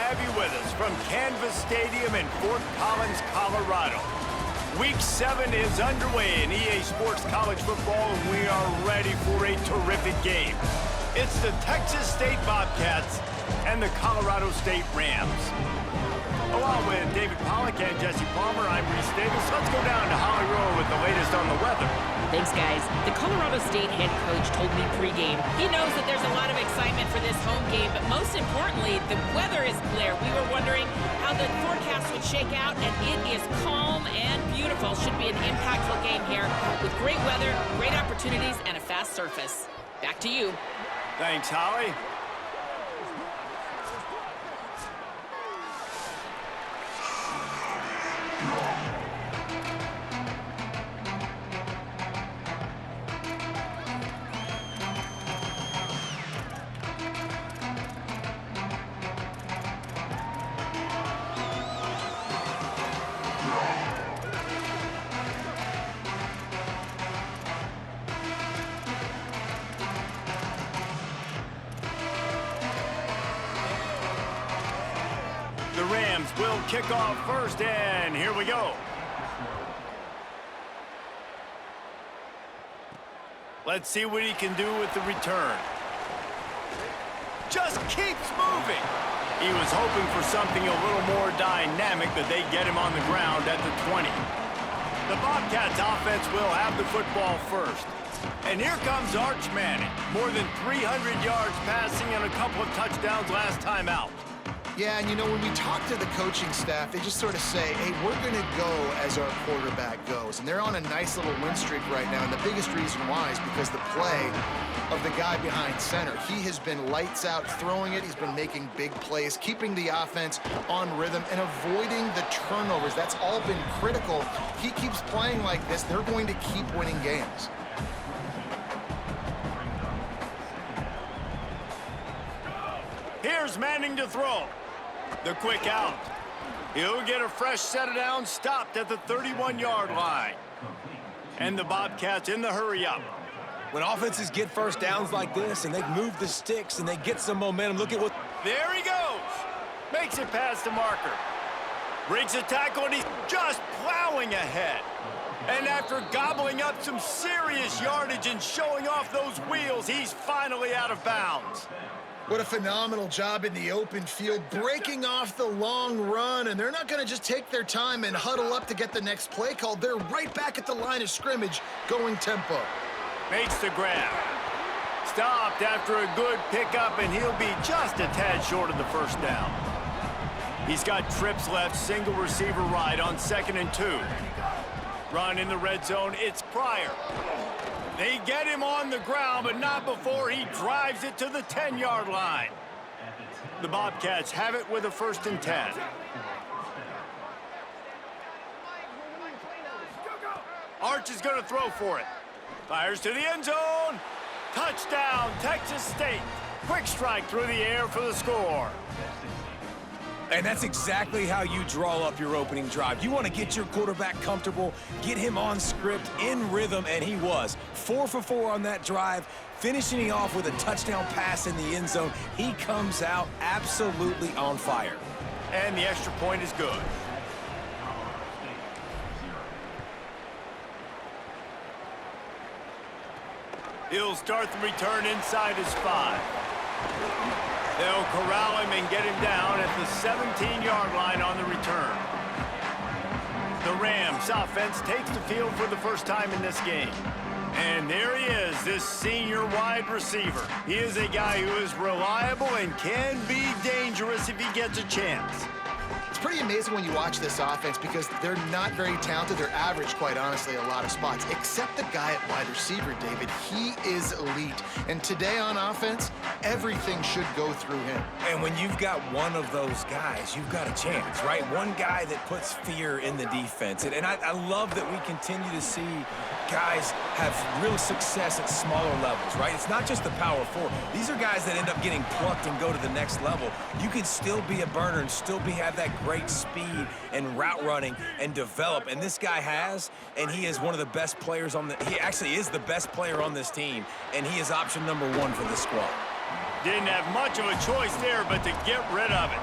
have you with us from Canvas Stadium in Fort Collins, Colorado. Week 7 is underway in EA Sports College Football, and we are ready for a terrific game. It's the Texas State Bobcats and the Colorado State Rams. Along with David Pollack and Jesse Palmer, I'm Reese Davis. Let's go down to Holly Rowe with the latest on the weather. Thanks, guys. The Colorado State head coach told me pregame he knows that there's a lot of excitement for this home game, but most importantly, the weather is clear. We were wondering how the forecast would shake out, and it is calm and beautiful. Should be an impactful game here with great weather, great opportunities, and a fast surface. Back to you. Thanks, Holly. The Rams will kick off first, and here we go. Let's see what he can do with the return. Just keeps moving. He was hoping for something a little more dynamic, but they get him on the ground at the 20. The Bobcats offense will have the football first. And here comes Arch Manning. More than 300 yards passing and a couple of touchdowns last time out. Yeah, and you know, when we talk to the coaching staff, they just sort of say, hey, we're going to go as our quarterback goes. And they're on a nice little win streak right now, and the biggest reason why is because the play of the guy behind center. He has been lights out throwing it. He's been making big plays, keeping the offense on rhythm, and avoiding the turnovers. That's all been critical. He keeps playing like this, they're going to keep winning games. Here's Manning to throw. The quick out. He'll get a fresh set of downs stopped at the 31-yard line. And the Bobcats in the hurry up. When offenses get first downs like this and they move the sticks and they get some momentum, look at what... There he goes. Makes it past the marker. Breaks a tackle, and he's just plowing ahead. And after gobbling up some serious yardage and showing off those wheels, he's finally out of bounds. What a phenomenal job in the open field, breaking off the long run, and they're not going to just take their time and huddle up to get the next play called. They're right back at the line of scrimmage, going tempo. Makes the grab. Stopped after a good pickup, and he'll be just a tad short of the first down. He's got trips left, single receiver right on 2nd and 2. Run in the red zone, it's Pryor. They get him on the ground, but not before he drives it to the 10-yard line. The Bobcats have it with a 1st and 10. Arch is going to throw for it. Fires to the end zone. Touchdown, Texas State. Quick strike through the air for the score. And that's exactly how you draw up your opening drive. You want to get your quarterback comfortable, get him on script, in rhythm, and he was. 4 for 4 on that drive, finishing off with a touchdown pass in the end zone. He comes out absolutely on fire. And the extra point is good. He'll start the return inside his 5. They'll corral him and get him down at the 17-yard line on the return. The Rams offense takes the field for the first time in this game. And there he is, this senior wide receiver. He is a guy who is reliable and can be dangerous if he gets a chance. It's pretty amazing when you watch this offense because they're not very talented. They're average, quite honestly, a lot of spots, except the guy at wide receiver, David. He is elite. And today on offense, everything should go through him. And when you've got one of those guys, you've got a chance, right? One guy that puts fear in the defense. And I love that we continue to see guys have real success at smaller levels, right? It's not just the power 4. These are guys that end up getting plucked and go to the next level. You can still be a burner and still have that great speed and route running and develop. And this guy has, and he is one of the best players on he actually is the best player on this team, and he is option number 1 for the squad. Didn't have much of a choice there but to get rid of it.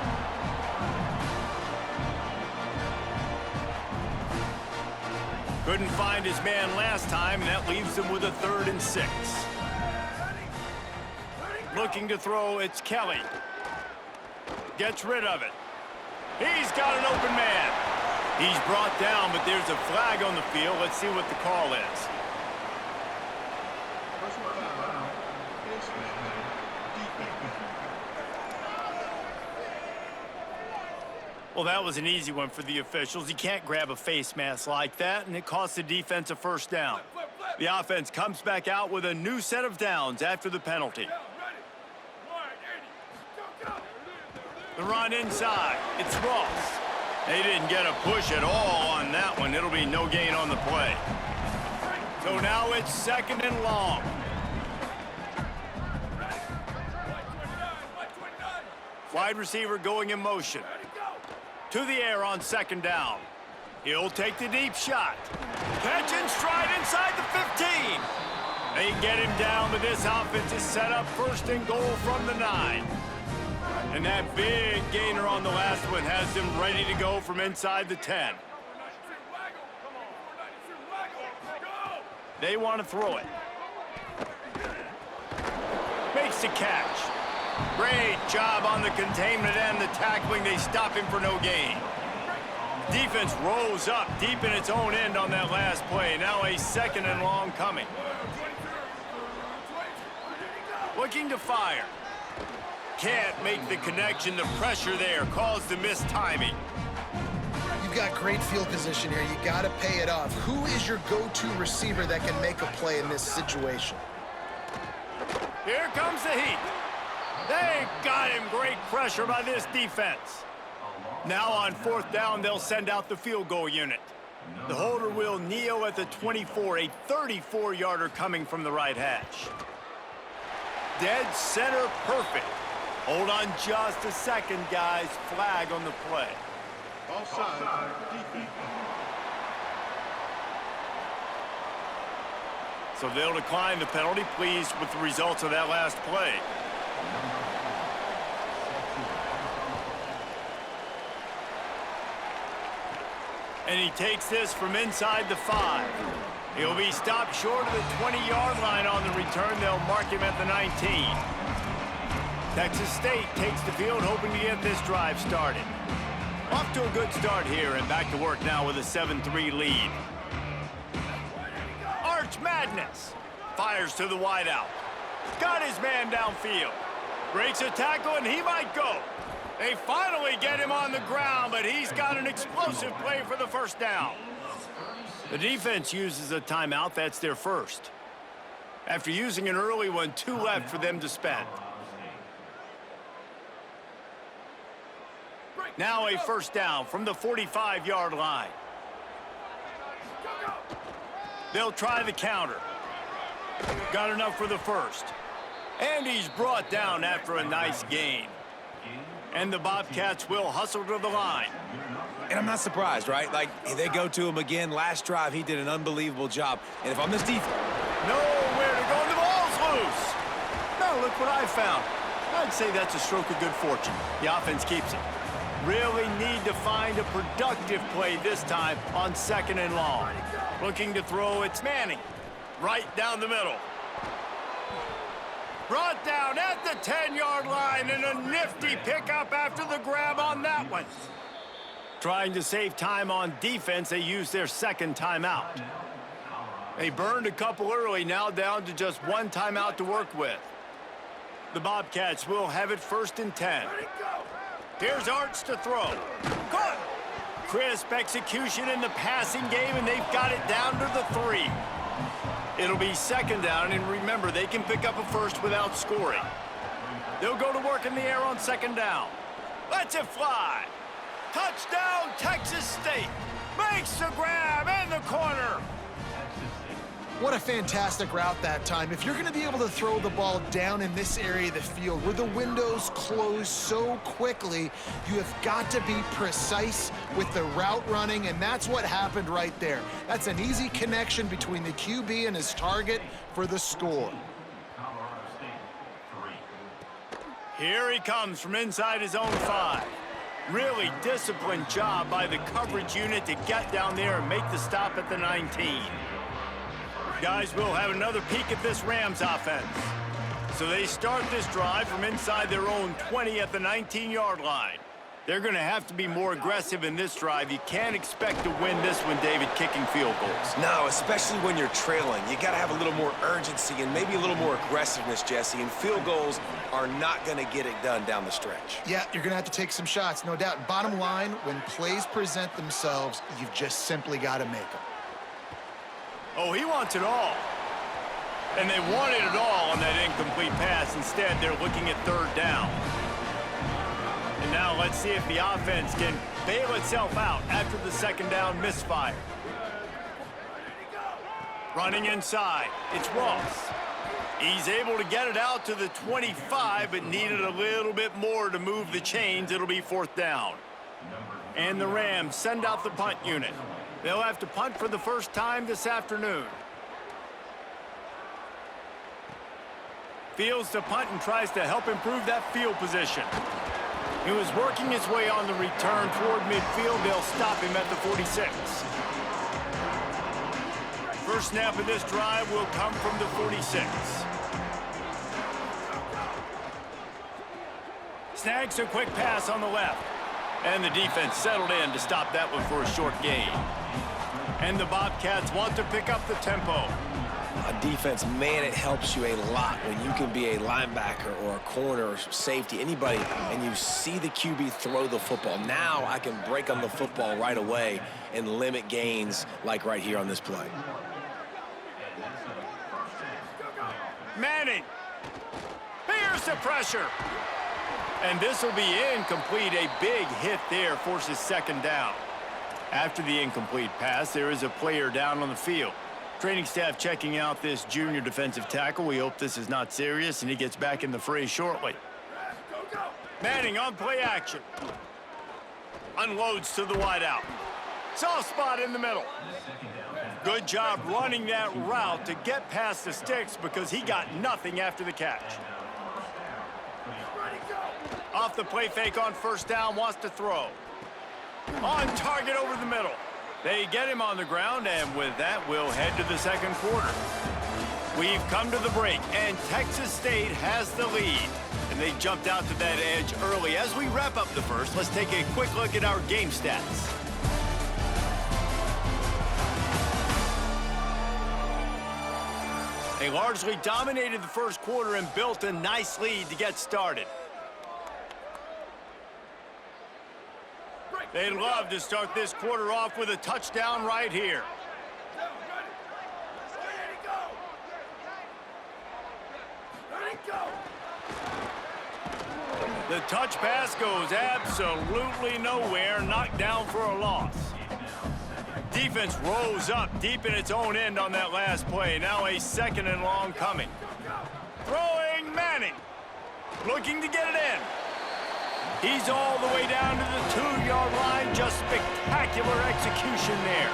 Couldn't find his man last time, and that leaves him with a 3rd and 6. Looking to throw, it's Kelly. Gets rid of it. He's got an open man. He's brought down, but there's a flag on the field. Let's see what the call is. Well, that was an easy one for the officials. You can't grab a face mask like that, and it costs the defense a 1st down. The offense comes back out with a new set of downs after the penalty. The run inside. It's Ross. They didn't get a push at all on that one. It'll be no gain on the play. So now it's 2nd and long. Wide receiver going in motion. To the air on 2nd down. He'll take the deep shot. Catch and stride inside the 15. They get him down, but this offense is set up 1st and goal from the 9. And that big gainer on the last one has them ready to go from inside the 10. They want to throw it. Makes the catch. Great job on the containment and the tackling. They stop him for no gain. Defense rolls up deep in its own end on that last play. Now a 2nd and long coming. Looking to fire. Can't make the connection. The pressure there caused the missed timing. You've got great field position here. You got to pay it off. Who is your go-to receiver that can make a play in this situation? Here comes the heat. They got him. Great pressure by this defense. Now on 4th down, they'll send out the field goal unit. The holder will kneel at the 24, a 34-yarder coming from the right hash. Dead center perfect. Hold on just a second, guys. Flag on the play. Offside. So they'll decline the penalty, pleased with the results of that last play. And he takes this from inside the 5. He'll be stopped short of the 20-yard line on the return. They'll mark him at the 19. Texas State takes the field, hoping to get this drive started. Off to a good start here, and back to work now with a 7-3 lead. Arch Madness fires to the wideout. Got his man downfield. Breaks a tackle, and he might go. They finally get him on the ground, but he's got an explosive play for the 1st down. The defense uses a timeout. That's their 1st. After using an early one, 2 left for them to spend. Now a 1st down from the 45-yard line. They'll try the counter. Got enough for the 1st. And he's brought down after a nice gain. And the Bobcats will hustle to the line. And I'm not surprised, right? Like, they go to him again. Last drive, he did an unbelievable job. And if I'm this defense... Nowhere to go, and the ball's loose. Now look what I found. I'd say that's a stroke of good fortune. The offense keeps it. Really need to find a productive play this time on 2nd and long. Looking to throw, it's Manning. Right down the middle. Brought down at the 10-yard line, and a nifty pickup after the grab on that one. Trying to save time on defense, they use their 2nd timeout. They burned a couple early, now down to just 1 timeout to work with. The Bobcats will have it 1st and 10. Here's Arch to throw. Caught! Crisp execution in the passing game, and they've got it down to the 3. It'll be 2nd down, and remember, they can pick up a 1st without scoring. They'll go to work in the air on 2nd down. Lets it fly. Touchdown, Texas State. Makes the grab in the corner. What a fantastic route that time. If you're going to be able to throw the ball down in this area of the field where the windows close so quickly, you have got to be precise with the route running, and that's what happened right there. That's an easy connection between the QB and his target for the score. Here he comes from inside his own 5. Really disciplined job by the coverage unit to get down there and make the stop at the 19. Guys, we'll have another peek at this Rams offense. So they start this drive from inside their own 20 at the 19-yard line. They're going to have to be more aggressive in this drive. You can't expect to win this one, David, kicking field goals. No, especially when you're trailing. You got to have a little more urgency and maybe a little more aggressiveness, Jesse. And field goals are not going to get it done down the stretch. Yeah, you're going to have to take some shots, no doubt. Bottom line, when plays present themselves, you've just simply got to make them. Oh, he wants it all. And they wanted it all on that incomplete pass. Instead, they're looking at third down. And now let's see if the offense can bail itself out after the second down misfire. Running inside, it's Ross. He's able to get it out to the 25, but needed a little bit more to move the chains. It'll be fourth down. And the Rams send out the punt unit. They'll have to punt for the first time this afternoon. Fields to punt and tries to help improve that field position. He was working his way on the return toward midfield. They'll stop him at the 46. First snap of this drive will come from the 46. Snags a quick pass on the left. And the defense settled in to stop that one for a short gain. And the Bobcats want to pick up the tempo. On defense, man, it helps you a lot when you can be a linebacker or a corner or safety, anybody, and you see the QB throw the football. Now I can break on the football right away and limit gains like right here on this play. Manning. Here's the pressure. And this will be incomplete. A big hit there forces second down. After the incomplete pass, there is a player down on the field. Training staff checking out this junior defensive tackle. We hope this is not serious, and he gets back in the fray shortly. Manning on play action. Unloads to the wideout. Soft spot in the middle. Good job running that route to get past the sticks because he got nothing after the catch. Off the play fake on first down, wants to throw. On target over the middle. They get him on the ground, and with that, we'll head to the second quarter. We've come to the break, and Texas State has the lead. And they jumped out to that edge early. As we wrap up the first, let's take a quick look at our game stats. They largely dominated the first quarter and built a nice lead to get started. They'd love to start this quarter off with a touchdown right here. The touch pass goes absolutely nowhere, knocked down for a loss. Defense rose up deep in its own end on that last play. Now a second and long coming. Throwing Manning. Looking to get it in. He's all the way down to the 2-yard line. Just spectacular execution there.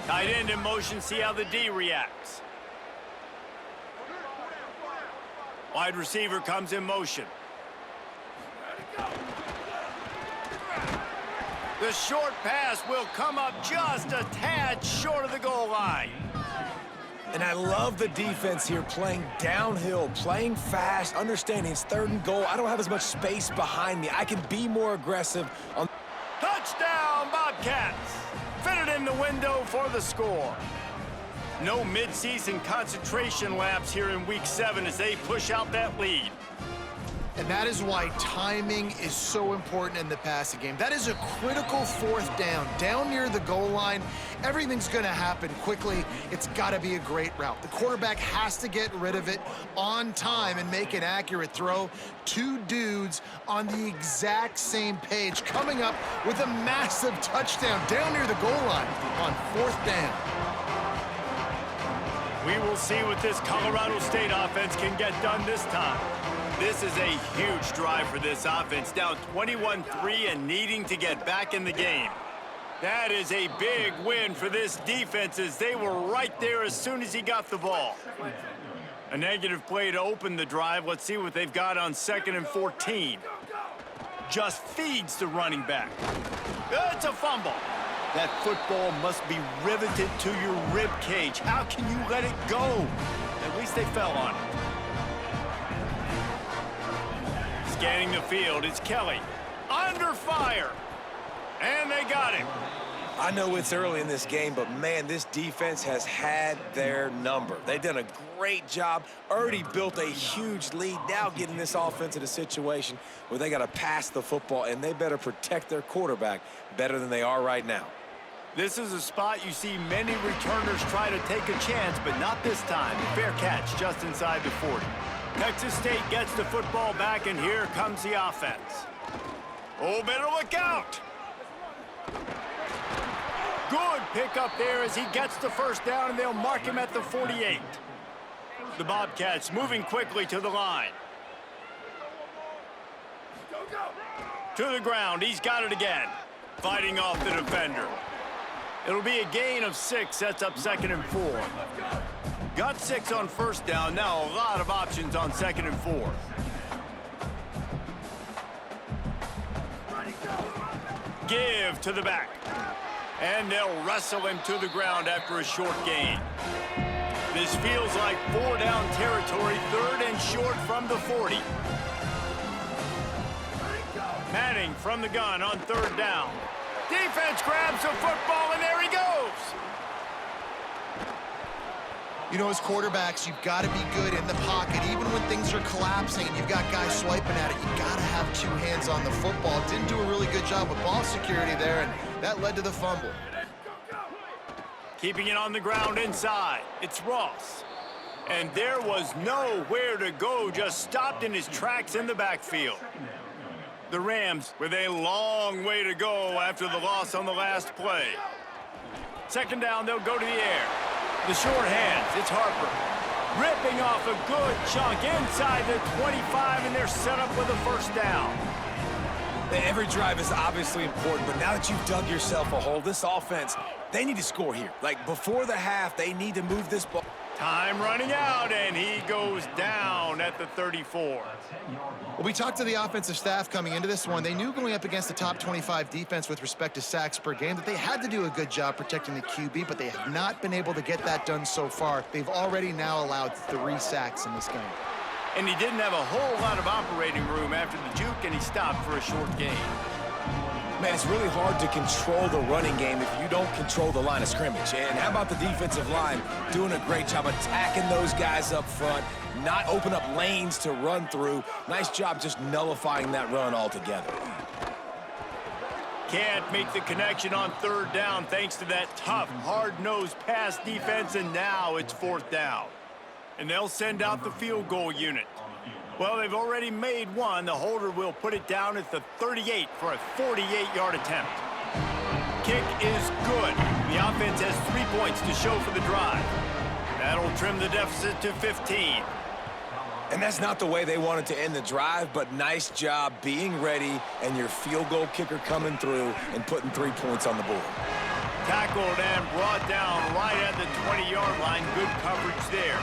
Tight end in motion. See how the D reacts. Wide receiver comes in motion. The short pass will come up just a tad short of the goal line. And I love the defense here, playing downhill, playing fast, understanding it's third and goal. I don't have as much space behind me. I can be more aggressive on. Touchdown, Bobcats! Fitted in the window for the score. No midseason concentration laps here in Week 7 as they push out that lead. And that is why timing is so important in the passing game. That is a critical fourth down near the goal line. Everything's going to happen quickly. It's got to be a great route. The quarterback has to get rid of it on time and make an accurate throw. Two dudes on the exact same page coming up with a massive touchdown down near the goal line on fourth down. We will see what this Colorado State offense can get done this time. This is a huge drive for this offense, down 21-3 and needing to get back in the game. That is a big win for this defense as they were right there as soon as he got the ball. A negative play to open the drive. Let's see what they've got on 2nd and 14. Just feeds the running back. It's a fumble. That football must be riveted to your rib cage. How can you let it go? At least they fell on it. Scanning the field, it's Kelly. Under fire. And they got him. I know it's early in this game, but, man, this defense has had their number. They've done a great job, already built a huge lead, now getting this offense in a situation where they got to pass the football, and they better protect their quarterback better than they are right now. This is a spot you see many returners try to take a chance, but not this time. Fair catch just inside the 40. Texas State gets the football back, and here comes the offense. Oh, better look out! Good pickup there as he gets the first down, and they'll mark him at the 48. The Bobcats moving quickly to the line. To the ground, he's got it again. Fighting off the defender. It'll be a gain of 6, sets up 2nd and 4. Got 6 on first down, now a lot of options on 2nd and 4. Give to the back. And they'll wrestle him to the ground after a short gain. This feels like 4-down territory, 3rd and short from the 40. Manning from the gun on 3rd down. Defense grabs the football, and there he goes. You know, as quarterbacks, you've got to be good in the pocket. Even when things are collapsing and you've got guys swiping at it, you've got to have 2 hands on the football. Didn't do a really good job with ball security there, and that led to the fumble. Keeping it on the ground inside. It's Ross. And there was nowhere to go, just stopped in his tracks in the backfield. The Rams with a long way to go after the loss on the last play. 2nd down, they'll go to the air. The short hands, it's Harper. Ripping off a good chunk inside the 25, and they're set up with a first down. Every drive is obviously important, but now that you've dug yourself a hole, this offense, they need to score here. Like, before the half, they need to move this ball. Time running out, and he goes down at the 34. Well, we talked to the offensive staff coming into this one. They knew going up against the top 25 defense with respect to sacks per game that they had to do a good job protecting the QB, but they have not been able to get that done so far. They've already now allowed 3 sacks in this game. And he didn't have a whole lot of operating room after the juke, and he stopped for a short gain. Man, it's really hard to control the running game if you don't control the line of scrimmage. And how about the defensive line doing a great job attacking those guys up front, not open up lanes to run through. Nice job just nullifying that run altogether. Can't make the connection on 3rd down thanks to that tough, hard-nosed pass defense, and now it's 4th down. And they'll send out the field goal unit. Well, they've already made one. The holder will put it down at the 38 for a 48-yard attempt. Kick is good. The offense has 3 points to show for the drive. That'll trim the deficit to 15. And that's not the way they wanted to end the drive, but nice job being ready and your field goal kicker coming through and putting 3 points on the board. Tackled and brought down right at the 20-yard line. Good coverage there.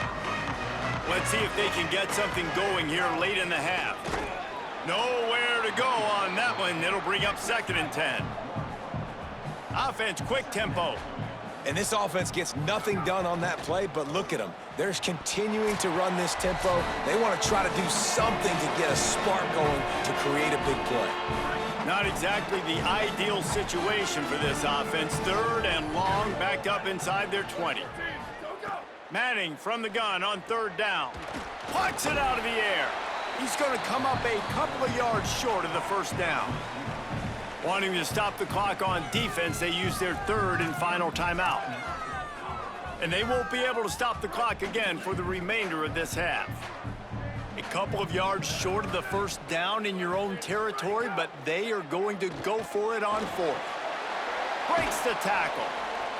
Let's see if they can get something going here late in the half. Nowhere to go on that one. It'll bring up 2nd and 10. Offense, quick tempo. And this offense gets nothing done on that play, but look at them. They're continuing to run this tempo. They want to try to do something to get a spark going to create a big play. Not exactly the ideal situation for this offense. 3rd and long, backed up inside their 20. Manning from the gun on 3rd down. Plucks it out of the air. He's going to come up a couple of yards short of the first down. Wanting to stop the clock on defense, they use their 3rd and final timeout. And they won't be able to stop the clock again for the remainder of this half. A couple of yards short of the first down in your own territory, but they are going to go for it on 4th. Breaks the tackle.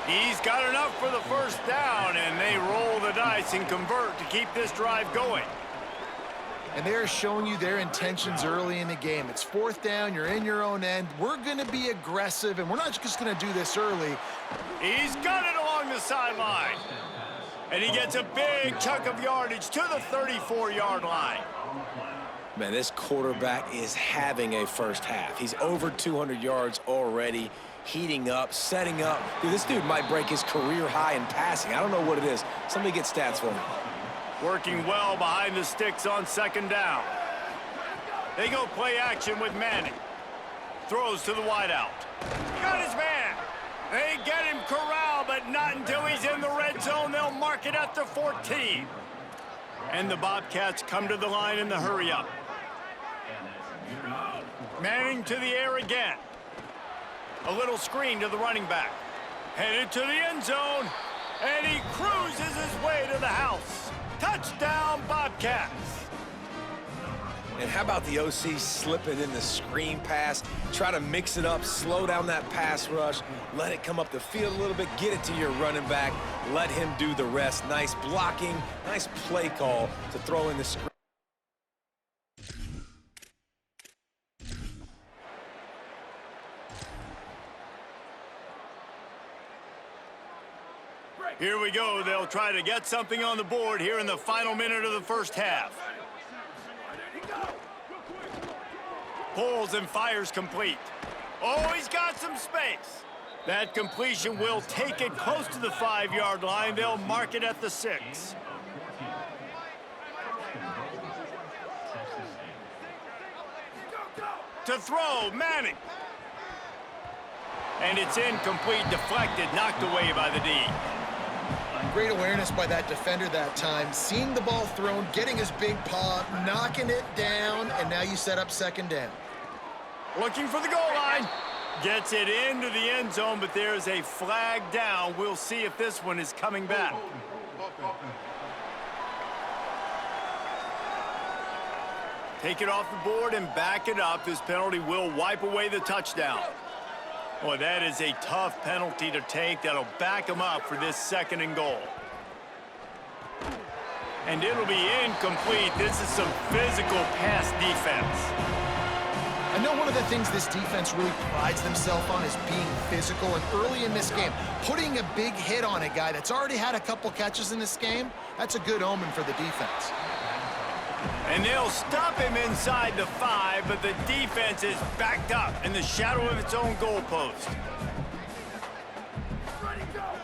He's got enough for the first down, and they roll the dice and convert to keep this drive going. And they're showing you their intentions early in the game. It's 4th down, you're in your own end. We're going to be aggressive, and we're not just going to do this early. He's got it along the sideline. And he gets a big chunk of yardage to the 34-yard line. Man, this quarterback is having a first half. He's over 200 yards already, heating up, setting up. Dude, this dude might break his career high in passing. I don't know what it is. Somebody get stats for me. Working well behind the sticks on second down. They go play action with Manning. Throws to the wideout. Got his man. They get him corralled, but not until he's in the red zone. They'll mark it at the 14. And the Bobcats come to the line in the hurry-up. Manning to the air again. A little screen to the running back. Headed to the end zone. And he cruises his way to the house. Touchdown, Bobcats. And how about the OC slipping in the screen pass, try to mix it up, slow down that pass rush, let it come up the field a little bit, get it to your running back, let him do the rest. Nice blocking, nice play call to throw in the screen. Here we go. They'll try to get something on the board here in the final minute of the first half. Pulls and fires complete. Oh, he's got some space. That completion will take it close to the 5-yard line. They'll mark it at the 6. To throw, Manning. And it's incomplete, deflected, knocked away by the D. Great awareness by that defender that time. Seeing the ball thrown, getting his big paw, knocking it down, and now you set up second down. Looking for the goal line. Gets it into the end zone, but there's a flag down. We'll see if this one is coming back. Take it off the board and back it up. This penalty will wipe away the touchdown. Boy, that is a tough penalty to take. That'll back him up for this 2nd and goal. And it'll be incomplete. This is some physical pass defense. I know one of the things this defense really prides themselves on is being physical, and early in this game, putting a big hit on a guy that's already had a couple catches in this game, that's a good omen for the defense. And they'll stop him inside the 5, but the defense is backed up in the shadow of its own goalpost.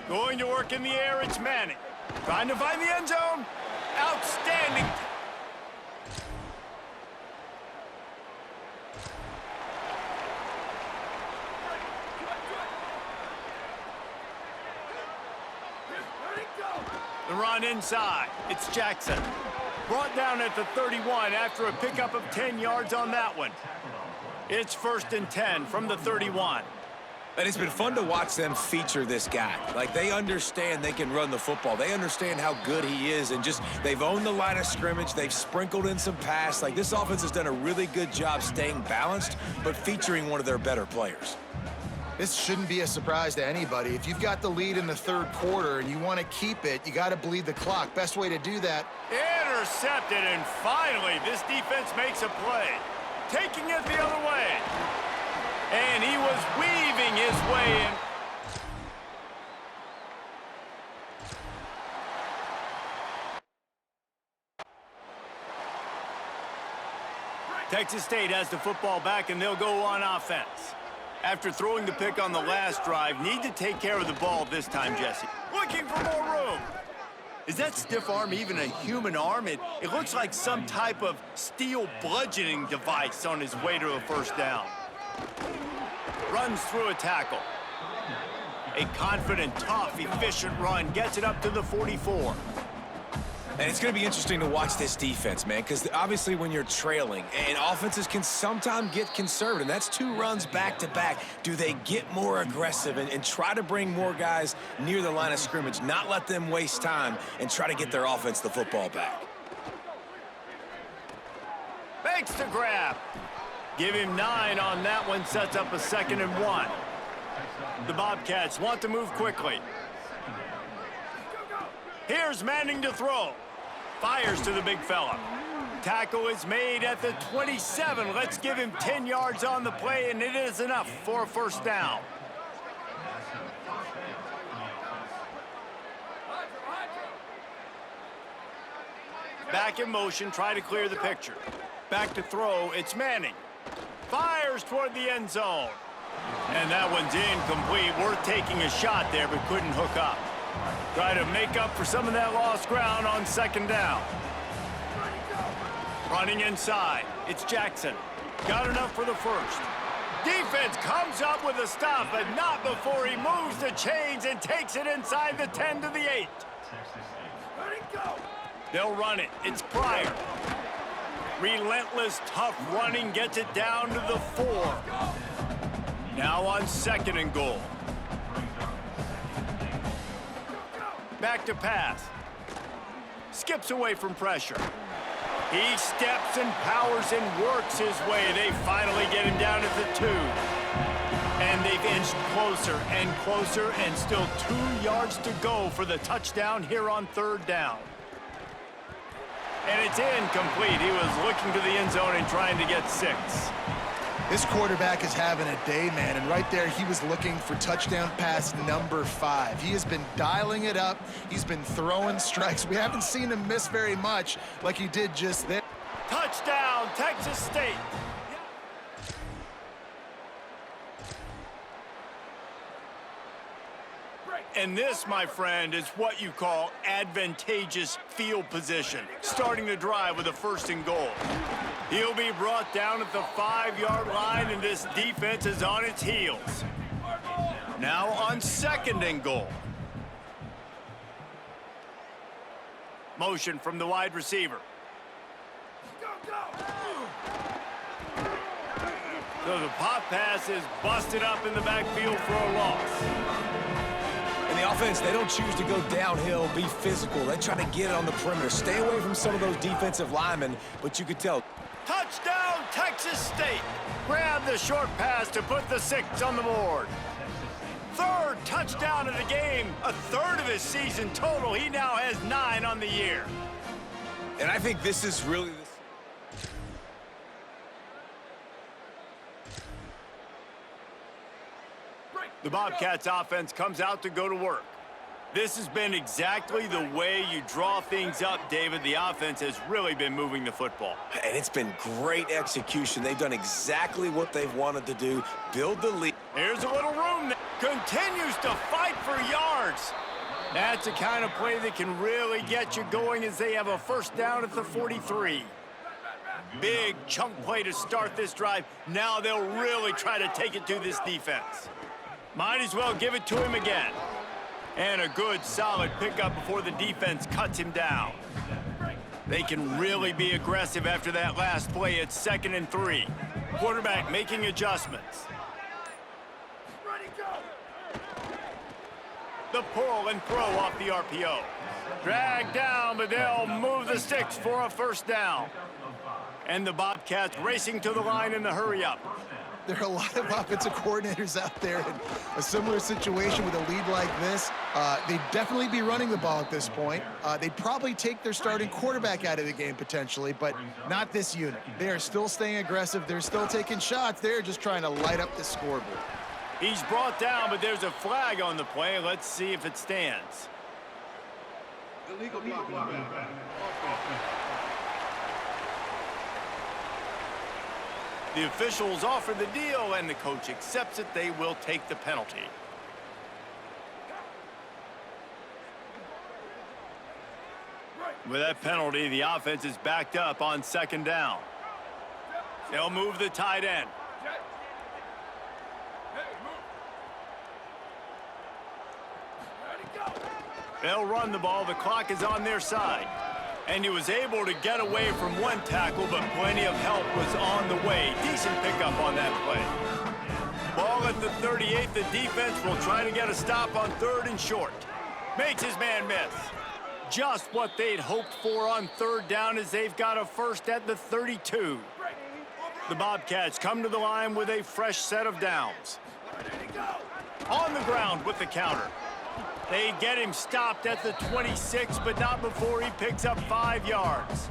Going to work in the air, it's Manning. Trying to find the end zone. Outstanding. The run inside. It's Jackson. Brought down at the 31 after a pickup of 10 yards on that one. It's 1st and 10 from the 31. And it's been fun to watch them feature this guy. Like, they understand they can run the football. They understand how good he is, and just they've owned the line of scrimmage. They've sprinkled in some pass. Like, this offense has done a really good job staying balanced, but featuring one of their better players. This shouldn't be a surprise to anybody. If you've got the lead in the 3rd quarter and you want to keep it, you got to bleed the clock. Best way to do that. Intercepted, and finally, this defense makes a play. Taking it the other way. And he was weaving his way in. Texas State has the football back, and they'll go on offense. After throwing the pick on the last drive, need to take care of the ball this time, Jesse. Looking for more room. Is that stiff arm even a human arm? It looks like some type of steel bludgeoning device on his way to a 1st down. Runs through a tackle. A confident, tough, efficient run gets it up to the 44. And it's going to be interesting to watch this defense, man, because obviously when you're trailing, and offenses can sometimes get conservative. That's 2 runs back-to-back. Do they get more aggressive and try to bring more guys near the line of scrimmage, not let them waste time, and try to get their offense the football back? Makes the grab. Give him 9 on that one, sets up a 2nd and 1. The Bobcats want to move quickly. Here's Manning to throw. Fires to the big fella. Tackle is made at the 27. Let's give him 10 yards on the play, and it is enough for a 1st down. Back in motion, try to clear the picture. Back to throw, it's Manning. Fires toward the end zone. And that one's incomplete. Worth taking a shot there, but couldn't hook up. Try to make up for some of that lost ground on second down. Running inside, it's Jackson. Got enough for the first. Defense comes up with a stop, but not before he moves the chains and takes it inside the 10 to the 8. They'll run it. It's Pryor. Relentless, tough running gets it down to the 4. Now on second and goal. Back to pass. Skips away from pressure. He steps and powers and works his way. They finally get him down at the 2. And they've inched closer and closer, and still 2 yards to go for the touchdown here on third down. And it's incomplete. He was looking to the end zone and trying to get 6. This quarterback is having a day, man, and right there he was looking for touchdown pass number 5. He has been dialing it up. He's been throwing strikes. We haven't seen him miss very much like he did just there. Touchdown, Texas State. And this, my friend, is what you call advantageous field position. Starting the drive with a first and goal. He'll be brought down at the 5-yard line, and this defense is on its heels. Now on second and goal. Motion from the wide receiver. So the pop pass is busted up in the backfield for a loss. And the offense, they don't choose to go downhill, be physical. They try to get it on the perimeter. Stay away from some of those defensive linemen, but you could tell. Touchdown, Texas State. Grab the short pass to put the 6 on the board. Third touchdown of the game, a third of his season total. He now has 9 on the year. And I think this is really the Bobcats offense comes out to go to work. This has been exactly the way you draw things up, David. The offense has really been moving the football. And it's been great execution. They've done exactly what they've wanted to do, build the lead. Here's a little room. Continues to fight for yards. That's the kind of play that can really get you going as they have a first down at the 43. Big chunk play to start this drive. Now they'll really try to take it to this defense. Might as well give it to him again. And a good, solid pickup before the defense cuts him down. They can really be aggressive after that last play. It's second and 3. Quarterback making adjustments. The pull and throw off the RPO. Dragged down, but they'll move the sticks for a first down. And the Bobcats racing to the line in the hurry-up. There are a lot of offensive coordinators out there in a similar situation with a lead like this. They'd definitely be running the ball at this point. They'd probably take their starting quarterback out of the game potentially, but not this unit. They are still staying aggressive. They're still taking shots. They're just trying to light up the scoreboard. He's brought down, but there's a flag on the play. Let's see if it stands. Illegal blocking. The officials offer the deal, and the coach accepts it. They will take the penalty. With that penalty, the offense is backed up on second down. They'll move the tight end. They'll run the ball. The clock is on their side. And he was able to get away from one tackle, but plenty of help was on the way. Decent pickup on that play. Ball at the 38. The defense will try to get a stop on third and short. Makes his man miss. Just what they'd hoped for on third down as they've got a first at the 32. The Bobcats come to the line with a fresh set of downs. On the ground with the counter. They get him stopped at the 26, but not before he picks up 5 yards.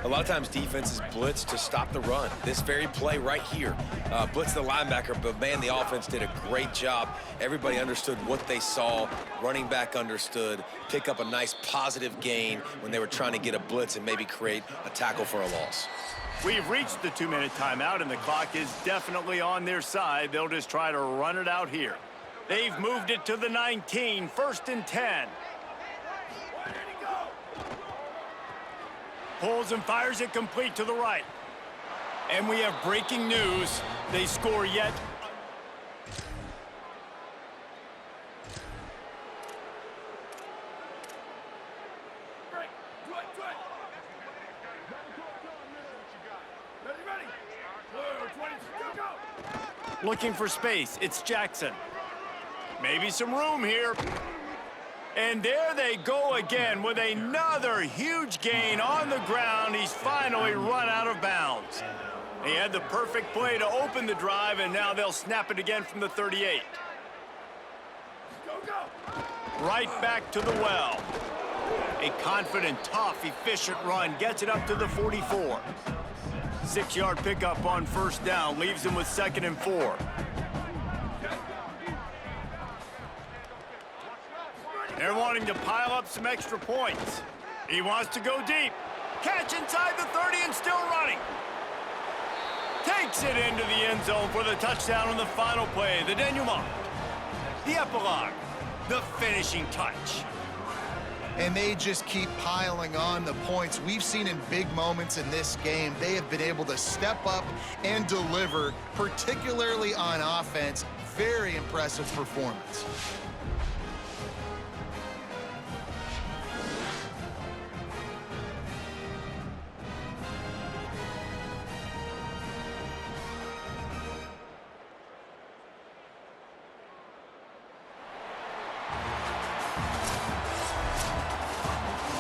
A lot of times defenses blitz to stop the run. This very play right here, blitz the linebacker, but man, the offense did a great job. Everybody understood what they saw. Running back understood. Pick up a nice positive gain when they were trying to get a blitz and maybe create a tackle for a loss. We've reached the 2-minute timeout, and the clock is definitely on their side. They'll just try to run it out here. They've moved it to the 19, 1st and 10. Pulls and fires it complete to the right. And we have breaking news. They score yet. Looking for space. It's Jackson. Maybe some room here. And there they go again with another huge gain on the ground. He's finally run out of bounds. He had the perfect play to open the drive, and now they'll snap it again from the 38. Right back to the well. A confident, tough, efficient run gets it up to the 44. 6-yard pickup on 1st down, leaves him with 2nd and 4. They're wanting to pile up some extra points. He wants to go deep. Catch inside the 30 and still running. Takes it into the end zone for the touchdown on the final play. The denouement. The epilogue. The finishing touch. And they just keep piling on the points. We've seen in big moments in this game, they have been able to step up and deliver, particularly on offense. Very impressive performance.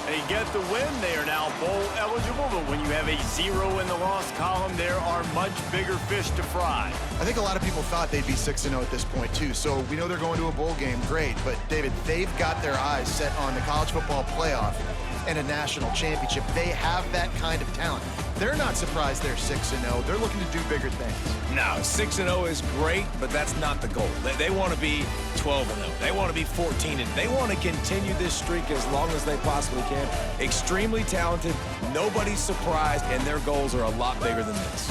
They get the win. They are now bowl eligible, but when you have a 0 in the loss column, there are much bigger fish to fry. I think a lot of people thought they'd be 6-0 at this point, too. So we know they're going to a bowl game. Great. But, David, they've got their eyes set on the college football playoff and a national championship. They have that kind of talent. They're not surprised they're 6-0. They're looking to do bigger things. No, 6-0 is great, but that's not the goal. They want to be 12-0. They want to be 14-0. They want to continue this streak as long as they possibly can. Extremely talented. Nobody's surprised, and their goals are a lot bigger than this.